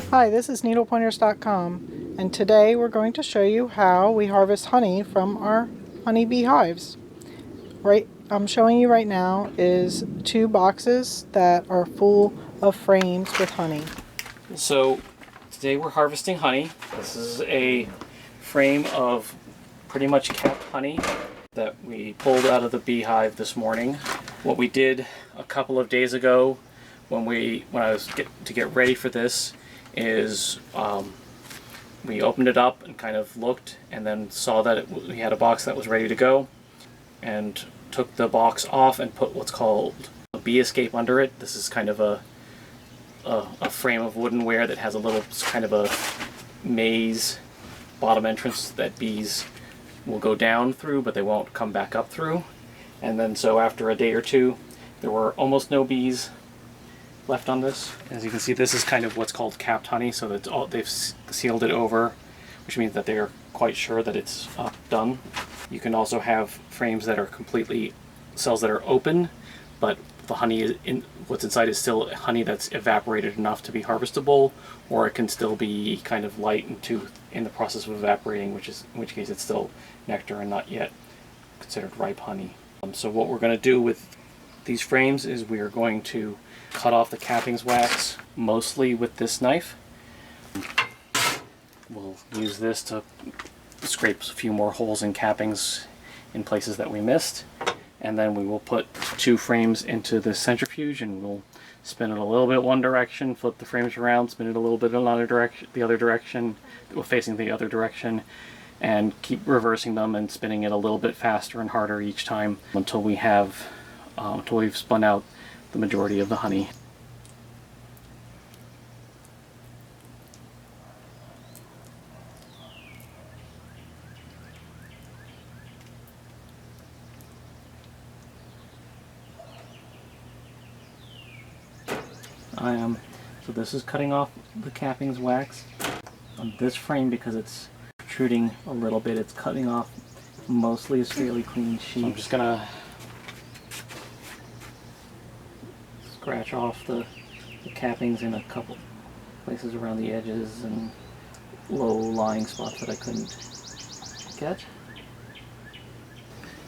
Hi, this is needlepointers.com, and today we're going to show you how we harvest honey from our honey bee hives. Right, I'm showing you right now is 2 boxes that are full of frames with honey. So today we're harvesting honey. This is a frame of pretty much capped honey that we pulled out of the beehive this morning. What we did a couple of days ago when I was to get ready for this is we opened it up and kind of looked and then saw that we had a box that was ready to go, and took the box off and put what's called a bee escape under it. This is kind of a frame of woodenware that has a little kind of a maze bottom entrance that bees will go down through, but they won't come back up through. And then so after a day or two, there were almost no bees left on this. As you can see, this is kind of what's called capped honey, so that they've sealed it over, which means that they are quite sure that it's done. You can also have frames that are completely cells that are open, but the honey what's inside is still honey that's evaporated enough to be harvestable, or it can still be kind of light in the process of evaporating, in which case it's still nectar and not yet considered ripe honey. So what we're going to do with these frames is we are going to cut off the cappings wax, mostly with this knife. We'll use this to scrape a few more holes in cappings in places that we missed, and then we will put 2 frames into the centrifuge, and we'll spin it a little bit one direction, flip the frames around, spin it a little bit in the other direction, facing the other direction, and keep reversing them and spinning it a little bit faster and harder each time until we've spun out the majority of the honey. So this is cutting off the cappings wax on this frame because it's protruding a little bit. It's cutting off mostly a fairly clean sheet. So I'm just gonna scratch off the cappings in a couple places around the edges and low-lying spots that I couldn't get.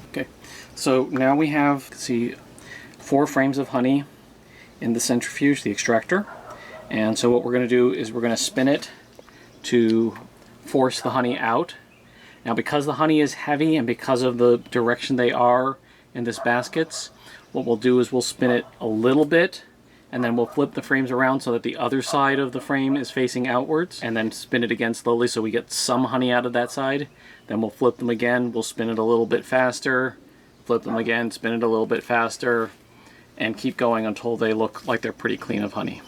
Okay, so now we have, see, 4 frames of honey in the centrifuge, the extractor. And so what we're going to do is we're going to spin it to force the honey out. Now, because the honey is heavy and because of the direction they are in this baskets, what we'll do is we'll spin it a little bit, and then we'll flip the frames around so that the other side of the frame is facing outwards, and then spin it again slowly so we get some honey out of that side. Then we'll flip them again, we'll spin it a little bit faster, flip them again, spin it a little bit faster, and keep going until they look like they're pretty clean of honey.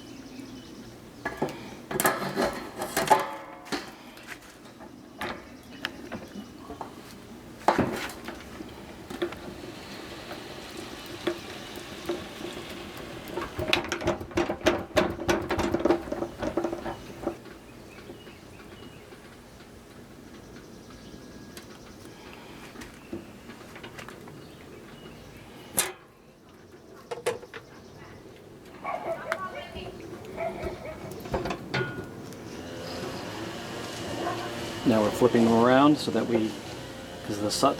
Now we're flipping them around so that because the side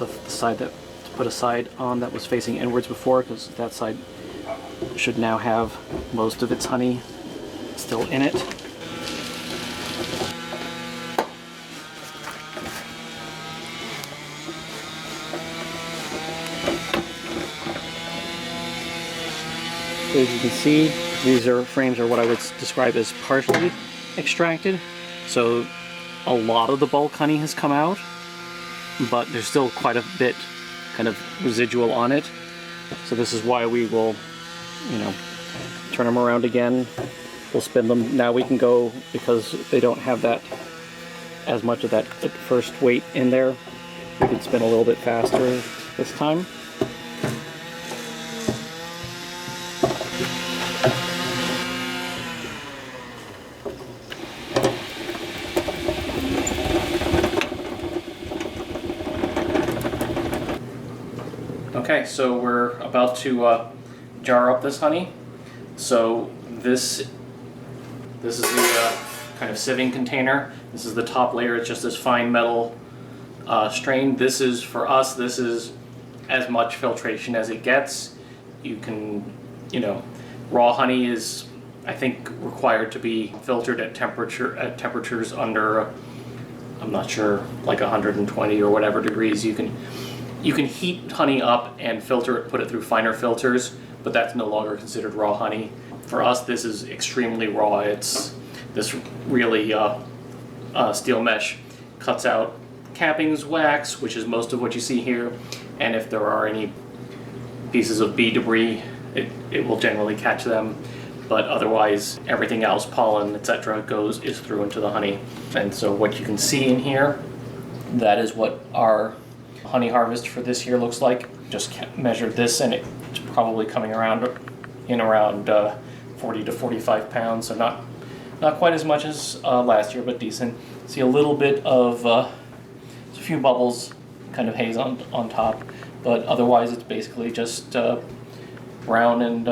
that to put a side on that was facing inwards before, because that side should now have most of its honey still in it. So as you can see, these frames are what I would describe as partially extracted. So a lot of the bulk honey has come out, but there's still quite a bit kind of residual on it. So this is why we will, turn them around again. We'll spin them. Now we can go, because they don't have that as much of that first weight in there, we can spin a little bit faster this time. Okay, so we're about to jar up this honey. So this is the kind of sieving container. This is the top layer. It's just this fine metal strain. This is, for us, this is as much filtration as it gets. You can, raw honey is, I think, required to be filtered at temperatures under, I'm not sure, like 120 or whatever degrees. You can heat honey up and filter it, put it through finer filters, but that's no longer considered raw honey. For us, this is extremely raw. It's this really steel mesh cuts out cappings, wax, which is most of what you see here, and if there are any pieces of bee debris, it will generally catch them. But otherwise, everything else, pollen, etc., is through into the honey. And so what you can see in here, that is what our honey harvest for this year looks like. Just measured this, and it's probably coming around 40 to 45 pounds, so not quite as much as last year, but decent. See a little bit of a few bubbles, kind of haze on top, but otherwise it's basically just brown and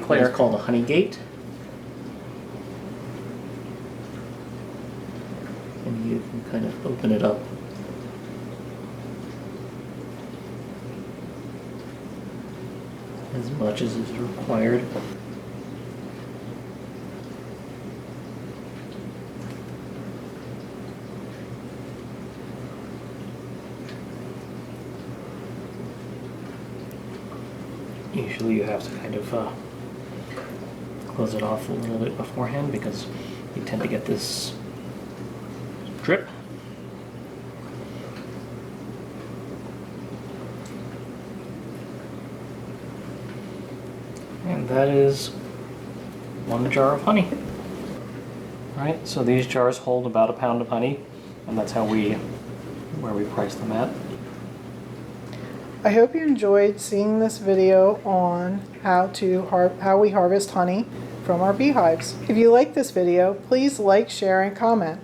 clear. It's called a honey gate, and you can kind of open it up. As much as is required. Usually you have to kind of close it off a little bit beforehand because you tend to get this drip. And that is one jar of honey. Alright, so these jars hold about a pound of honey, and that's where we price them at. I hope you enjoyed seeing this video on how we harvest honey from our beehives. If you like this video, please like, share, and comment.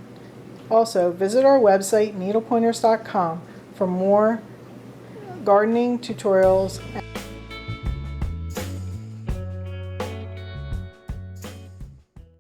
Also, visit our website, needlepointers.com, for more gardening tutorials.